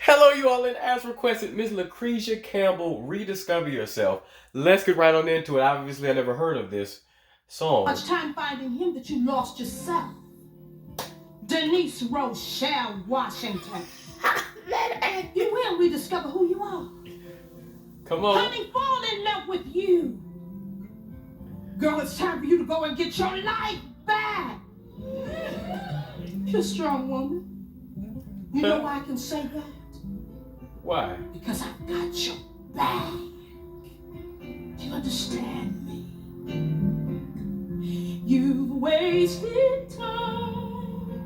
Hello, you all, and as requested, Miss Lecresia Campbell, Rediscover Yourself. Let's get right on into it. Obviously, I never heard of this song. Much time finding him that you lost yourself. Denise Rochelle Washington. You will rediscover who you are. Come on. Honey, fall in love with you. Girl, it's time for you to go and get your life back. You're a strong woman. You know why I can say that? Why? Because I've got your back. Do you understand me? You've wasted time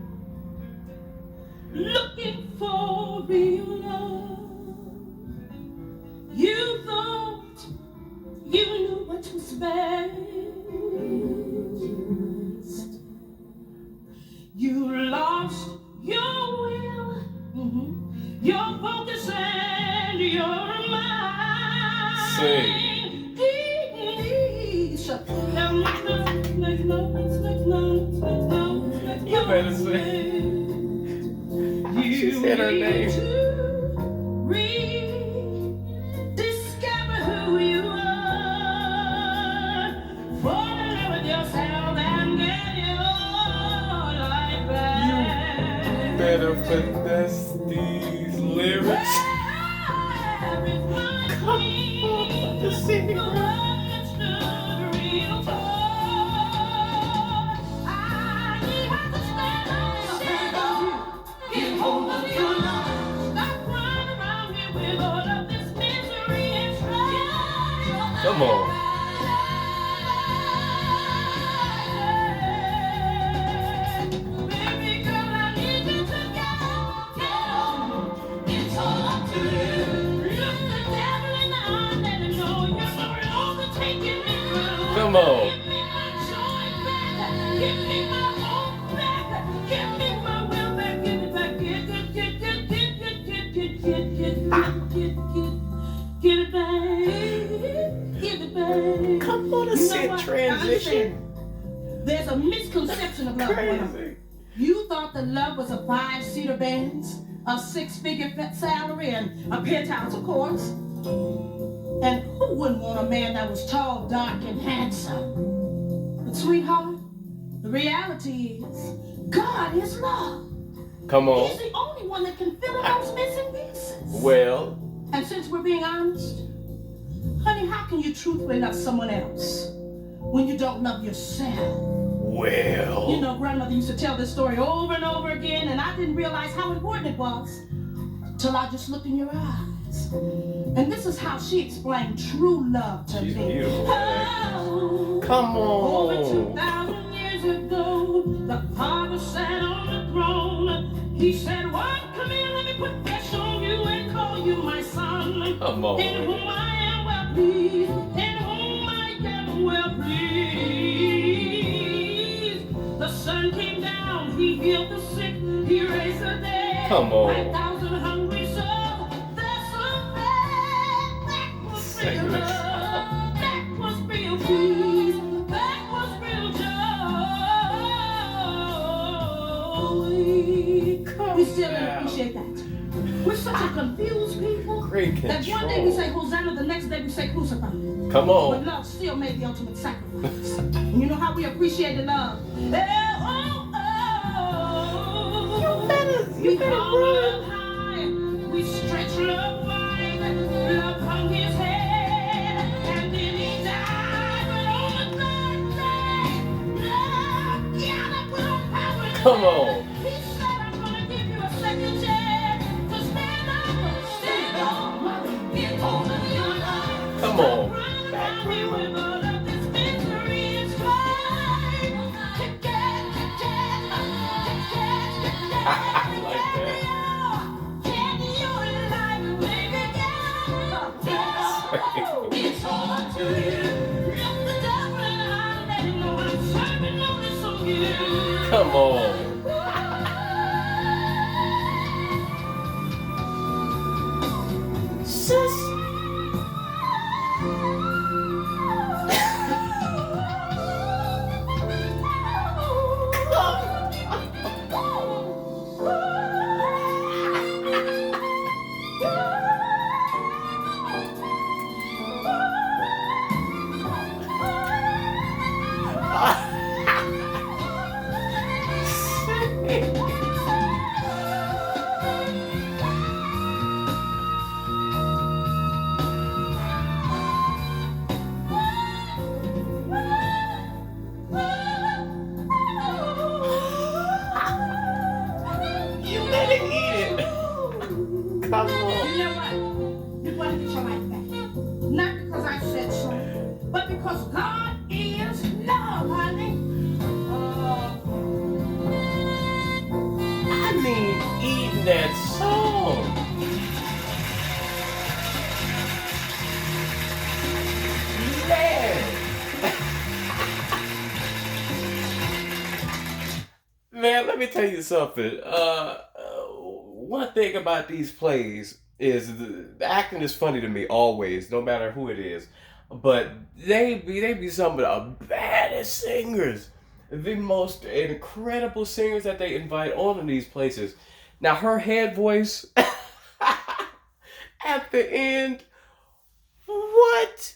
looking for real love. You thought you knew what was best. You lost your will, your focus and your mind. Sing. Please. You better sing. She said her name. Rediscover who you are. Fall in love with yourself and get your life back. Better finesse these lyrics. Come on, just sing it. Come on. Baby girl, I need you to go. It's all up to you. Look the devil in the eye, let him know you're sorry, overtaking me through. Come on. Give me my joy back. Give me my hope back. Give me my will back. Give it back. Get it back. Give it back. Come on, a sit transition. There's a misconception of love. Crazy. You thought that love was a 5-seater Benz, a 6-figure salary, and a penthouse, of course. And who wouldn't want a man that was tall, dark, and handsome? But sweetheart, the reality is, God is love. Come on. He's the only one that can fill in those missing pieces. Well. And since we're being honest, honey, how can you truthfully love someone else when you don't love yourself? Well. You know, grandmother used to tell this story over and over again, and I didn't realize how important it was till I just looked in your eyes. And this is how she explained true love to She's me. beautiful. Oh, Come on. over 2,000 years ago, the Father sat on the throne. He said, "What? Come here, let me put flesh on you and call you my son. Come on. In whom I am well pleased, in whom I am well pleased." The sun came down, he healed the sick, he raised the dead. Come on. 5,000 hungry souls, that's a fact. That was real love, that was real peace, that was real joy. We still don't appreciate that. We're such a confused people. Great That one day we say Hosanna, the next day we say crucify. Come on. But love still made the ultimate sacrifice. And you know how we appreciated love? You better run. High. We stretch love wide. Love hung his head. And then he died. But on the third day, love got up with all power. Come on. He said, "I'm gonna give you a second chance to stand up. Stand up, mother. Get hold of your love. Come on. I like that. It's all up to you. Look the devil in the eye, let him know I'm serving notice on you. Come on. Sis. Come on. You know what? You're going to get your life back. Not because I said so, but because God is love, honey. I mean, eating that song. Man. Man, let me tell you something. One thing about these plays is the acting is funny to me always, no matter who it is. But they be some of the baddest singers, the most incredible singers that they invite on in these places. Now her head voice at the end, what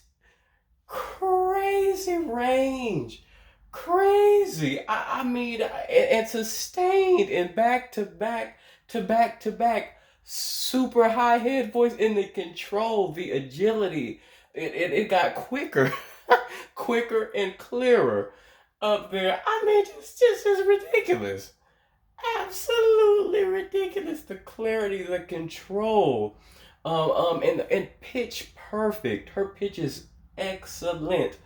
crazy range, crazy. I mean, and sustained in back to back super high head voice in the control, the agility. It got quicker, quicker and clearer up there. I mean, just ridiculous. Absolutely ridiculous. The clarity, the control, and pitch perfect. Her pitch is excellent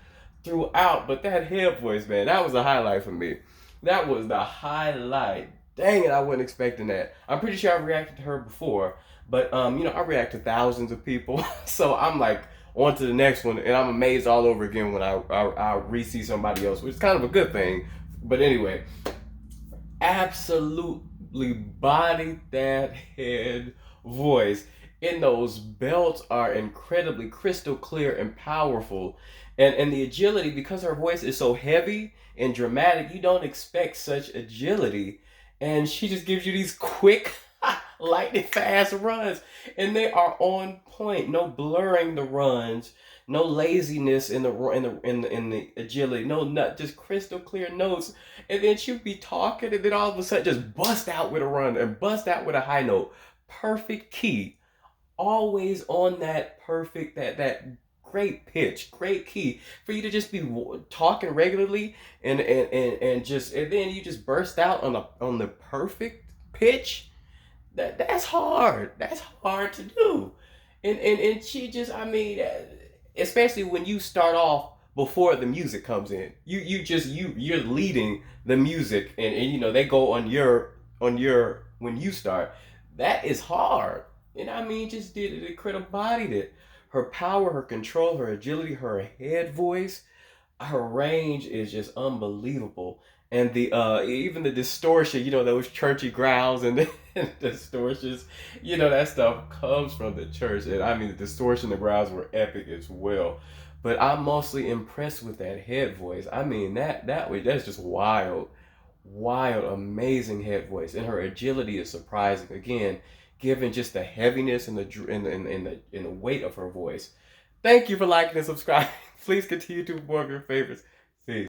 throughout. But that head voice, man, that was the highlight for me. That was the highlight. Dang it, I wasn't expecting that. I'm pretty sure I've reacted to her before, but I react to thousands of people, so I'm like on to the next one, and I'm amazed all over again when I re-see somebody else, which is kind of a good thing. But anyway, absolutely bodied that head voice. And those belts are incredibly crystal clear and powerful. And the agility, because her voice is so heavy and dramatic, you don't expect such agility. And she just gives you these quick, lightning fast runs. And they are on point. No blurring the runs, no laziness in the agility, no nut, just crystal clear notes. And then she'd be talking, and then all of a sudden just bust out with a run and bust out with a high note. Perfect key, always on that perfect that great pitch, great key for you to just be talking regularly and then you just burst out on the perfect pitch. That's hard. That's hard to do. And she just, I mean, especially when you start off before the music comes in. You're leading the music, and they go on your when you start. That is hard. And I mean, just did it. It could have bodied it. Her power, her control, her agility, her head voice, her range is just unbelievable. And the even the distortion, those churchy growls and the distortions, that stuff comes from the church. And I mean, the distortion, the growls were epic as well. But I'm mostly impressed with that head voice. I mean, that's just wild, wild, amazing head voice, and her agility is surprising. Again, given just the heaviness and the weight of her voice. Thank you for liking and subscribing. Please continue to more of your favorites. See.